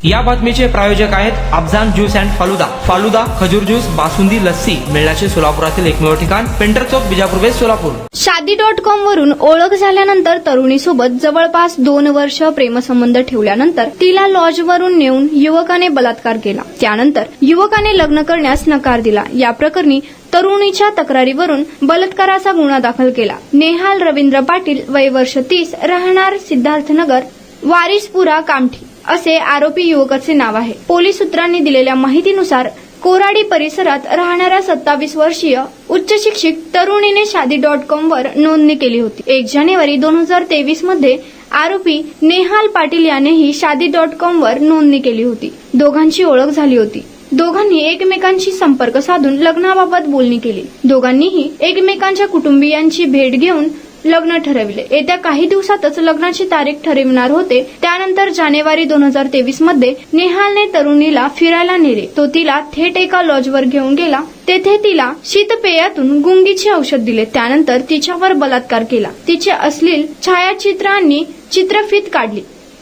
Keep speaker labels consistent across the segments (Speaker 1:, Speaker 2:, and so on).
Speaker 1: या बातमीचे प्रायोजक आहेत अफजान ज्यूस अँड फालुदा। फालुदा, खजूर ज्यूस, बासुंदी, लस्सी मिळण्याचे सोलापुरातील एकमेव ठिकाण, पेंटर चौक, बिजापूर वेस्ट, सोलापूर।
Speaker 2: शादी.com वरून ओळख झाल्यानंतर तरुणीसोबत जवळपास 2 वर्ष प्रेमसंबंध ठेवल्यानंतर तिला लॉजवरून नेऊन युवकाने बलात्कार केला। त्यानंतर युवकाने लग्न करण्यास नकार दिला। या प्रकरणी तरुणीच्या तक्रारीवरून बलात्काराचा गुन्हा दाखल केला। नेहाल रवींद्र पाटील, वय वर्ष 30, राहणार सिद्धार्थनगर, वारिसपुरा, कामठी असे आरोपी युवकाचे नाव आहे। पोलीस सूत्रांनी दिलेल्या माहितीनुसार कोराडी परिसरात राहणाऱ्या 27 वर्षीय उच्च शिक्षित तरुणीने शादी.com वर नोंदणी केली होती। 1 जानेवारी 2023 मध्ये आरोपी नेहाल पाटील यानेही शादी.com वर नोंदणी केली होती। दोघांची ओळख झाली होती। दोघांनी एकमेकांशी संपर्क साधून लग्नाबाबत बोलणी केली। दोघांनीही एकमेकांच्या कुटुंबियांची भेट घेऊन लग्न ठरविले। येत्या काही दिवसातच लग्नाची तारीख ठरविणार होते। त्यानंतर जानेवारी 2023 मध्ये नेहालने तरुणीला फिरायला नेले। तो तिला थेट एका लॉजवर घेऊन गेला। तेथे तिला शीतपेयातून गुंगीचे औषध दिले। त्यानंतर तिच्यावर बलात्कार केला। तिचे अश्लील छायाचित्रांनी चित्रफित काढली।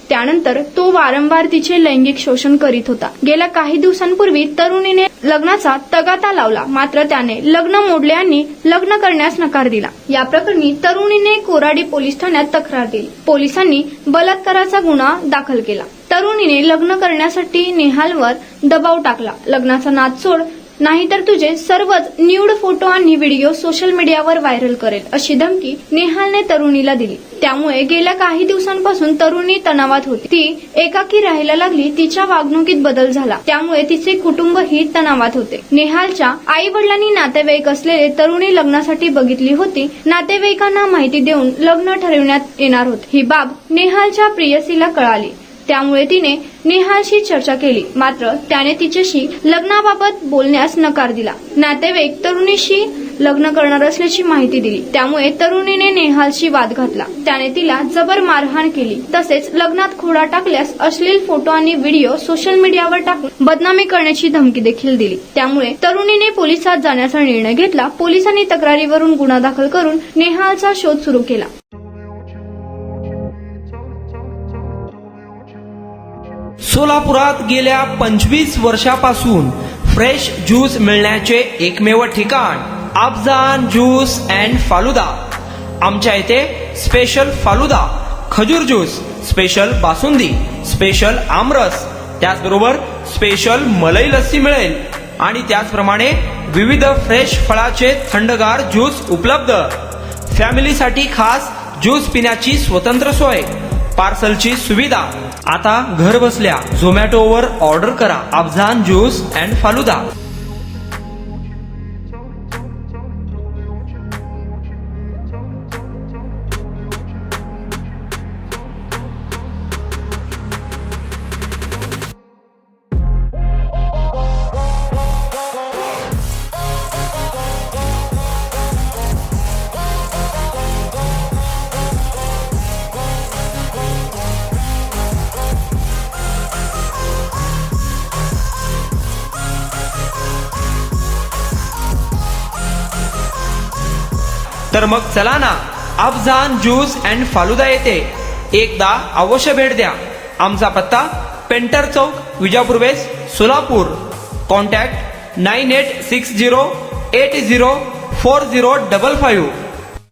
Speaker 2: त्यानंतर तो वारंवार तिचे लैंगिक शोषण करीत होता। गेल्या काही दिवसांपूर्वी तरुणीने लग्नाचा तगाता लावला, मात्र त्याने लग्न मोडले आणि लग्न करण्यास नकार दिला। या प्रकरणी तरुणीने कोराडी पोलीस ठाण्यात तक्रार दिली। पोलिसांनी बलात्काराचा गुन्हा दाखल केला। तरुणीने लग्न करण्यासाठी नेहालवर दबाव टाकला। लग्नाचा नाद सोड, नाहीतर तुझे सर्वच न्यूड फोटो आणि व्हिडिओ सोशल मीडियावर व्हायरल करेल, अशी धमकी नेहालने तरुणीला दिली। त्यामुळे गेल्या काही दिवसांपासून तरुणी तणावात होती। ती एकाकी राहायला लागली। तिच्या वागणुकीत बदल झाला, त्यामुळे तिचे कुटुंबही तणावात होते। नेहालच्या आई वडिलांनी नातेवाईक असलेले तरुणी लग्नासाठी बघितली होती। नातेवाईकांना माहिती देऊन लग्न ठरविण्यात येणार होते। ही बाब नेहालच्या प्रेयसीला कळाली। त्यामुळे तिने नेहालशी चर्चा केली, मात्र त्याने तिच्याशी लग्नाबाबत बोलण्यास नकार दिला। नातेवाईक तरुणीशी लग्न करणार असल्याची माहिती दिली। त्यामुळे तरुणीने नेहालशी वाद घातला। त्याने तिला जबर मारहाण केली। तसेच लग्नात खोडा टाकल्यास अश्लील फोटो आणि व्हिडिओ सोशल मीडियावर टाकून बदनामी करण्याची धमकी देखील दिली। त्यामुळे तरुणीने पोलिसात जाण्याचा निर्णय घेतला। पोलिसांनी तक्रारीवरून गुन्हा दाखल करून नेहालचा शोध सुरू केला।
Speaker 1: सोलापुरात गेल्या 25 वर्षापासून फ्रेश ज्यूस मिळण्याचे एकमेव ठिकाण, अफजान ज्यूस अँड फालुदा। आमच्या इथे स्पेशल फालुदा, खजूर ज्यूस, स्पेशल बासुंदी, स्पेशल आमरस, त्याचबरोबर स्पेशल मलाई लस्सी मिळेल आणि त्याचप्रमाणे विविध फ्रेश फळाचे थंडगार ज्यूस उपलब्ध। फॅमिलीसाठी खास ज्यूस पिण्याची स्वतंत्र सोय, पार्सलची सुविधा। आता घर बसल्या झोमॅटोवर ऑर्डर करा अफजान ज्यूस अँड फालुदा। तर मग चला ना, अफजान ज्यूस अँड फालुदा येथे एकदा अवश्य भेट द्या। आमचा पत्ता, पेंटर चौक, बिजापूर वेस्ट, सोलापूर। कॉन्टॅक्ट 9860804055।